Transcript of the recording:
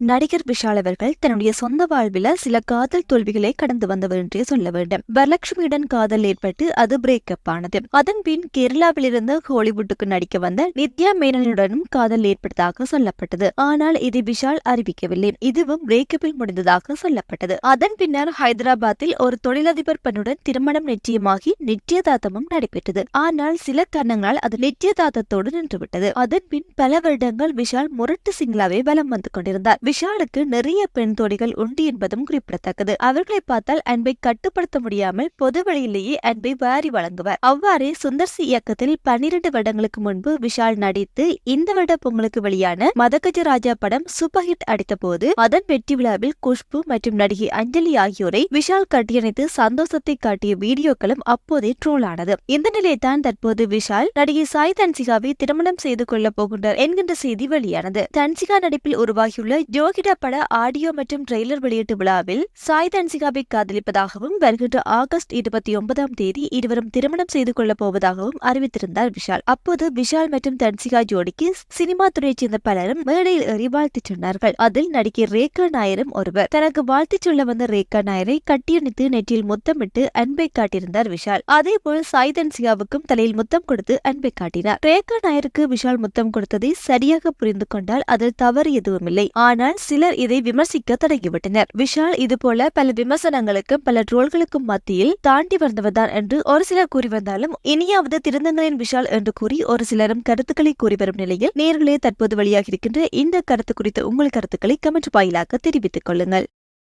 நடிகர் விஷால் அவர்கள் தன்னுடைய சொந்த வாழ்வில் சில காதல் தோல்விகளை கடந்து வந்தவர் என்றே சொல்ல வேண்டும். வரலட்சுமியுடன் காதல் ஏற்பட்டு அது பிரேக்கப் ஆனது. அதன் பின் கேரளாவிலிருந்து ஹாலிவுட்டுக்கு நடிக்க வந்த நித்யா மேனனுடனும் காதல் ஏற்பட்டதாக சொல்லப்பட்டது. ஆனால் இதை விஷால் அறிவிக்கவில்லை. இதுவும் பிரேக்கப்பில் முடிந்ததாக சொல்லப்பட்டது. அதன் பின்னர் ஹைதராபாத்தில் ஒரு தொழிலதிபர் பெண்ணுடன் திருமணம் நிச்சயமாகி நிச்சயதார்த்தமும் நடைபெற்றது. ஆனால் சில காரணங்களால் அது நிச்சயதார்த்தத்தோடு நின்றுவிட்டது. அதன் பின் பல வருடங்கள் விஷால் முரட்டு சிங்களாவே வலம் வந்து கொண்டிருந்தார். விஷாலுக்கு நிறைய பெண் தோழிகள் உண்டு என்பதும் குறிப்பிடத்தக்கது. அவர்களை பார்த்தால் அன்பை கட்டுப்படுத்த முடியாமல் பொது வழியிலேயே அன்பை வாரி வழங்குவார். அவ்வாறே சுந்தர்சி இயக்கத்தில் 12 வருடங்களுக்கு முன்பு விஷால் நடித்து இந்த வருட பொங்கலுக்கு வெளியான மதகஜ ராஜா படம் சூப்பர் ஹிட் அடித்த போது அதன் வெற்றி விழாவில் குஷ்பு மற்றும் நடிகை அஞ்சலி ஆகியோரை விஷால் கட்டியணைத்து சந்தோஷத்தை காட்டிய வீடியோக்களும் அப்போதே ட்ரோல் ஆனது. இந்த நிலையத்தான் தற்போது விஷால் நடிகை சாய் தன்சிகாவை திருமணம் செய்து கொள்ளப் போகின்றார் என்கின்ற செய்தி வெளியானது. தன்சிகா நடிப்பில் உருவாகியுள்ள ஜோகிடா பட ஆடியோ மற்றும் ட்ரெய்லர் வெளியீட்டு விழாவில் சாய் தன்சிகாவை காதலிப்பதாகவும் வருகின்ற ஆகஸ்ட் 29 இருவரும் திருமணம் செய்து கொள்ளப் போவதாகவும் அறிவித்திருந்தார் விஷால். அப்போது விஷால் மற்றும் தன்சிகா ஜோடிக்கு சினிமா துறையைச் சேர்ந்த பலரும் மேடையில் ஏறி வாழ்த்துச் சொன்னார்கள். அதில் நடிகை ரேகா நாயரும் ஒருவர். தனக்கு வாழ்த்துச் சொல்ல வந்த ரேகா நாயரை கட்டியணித்து நெற்றியில் முத்தமிட்டு அன்பை காட்டியிருந்தார் விஷால். அதேபோல் சாய் தன்சிகாவுக்கும் தலையில் முத்தம் கொடுத்து அன்பை காட்டினார். ரேகா நாயருக்கு விஷால் முத்தம் கொடுத்ததை சரியாக புரிந்து கொண்டால் அதில் தவறு எதுவும் இல்லை. ஆனால் சிலர் இதை விமர்சிக்க தொடங்கிவிட்டனர். விஷால் இதுபோல பல விமர்சனங்களுக்கும் பல ட்ரோல்களுக்கும் மத்தியில் தாண்டி வந்தவர்தான் என்று ஒரு சிலர் கூறி வந்தாலும் இனியாவது திருந்தங்களின் விஷால் என்று கூறி ஒரு சிலரும் கருத்துக்களை கூறி வரும் நிலையில் நேர்களே தற்போது வெளியாகி இருக்கின்ற இந்த கருத்து குறித்த உங்கள் கருத்துக்களை கமெண்ட் வாயிலாக தெரிவித்துக் கொள்ளுங்கள்.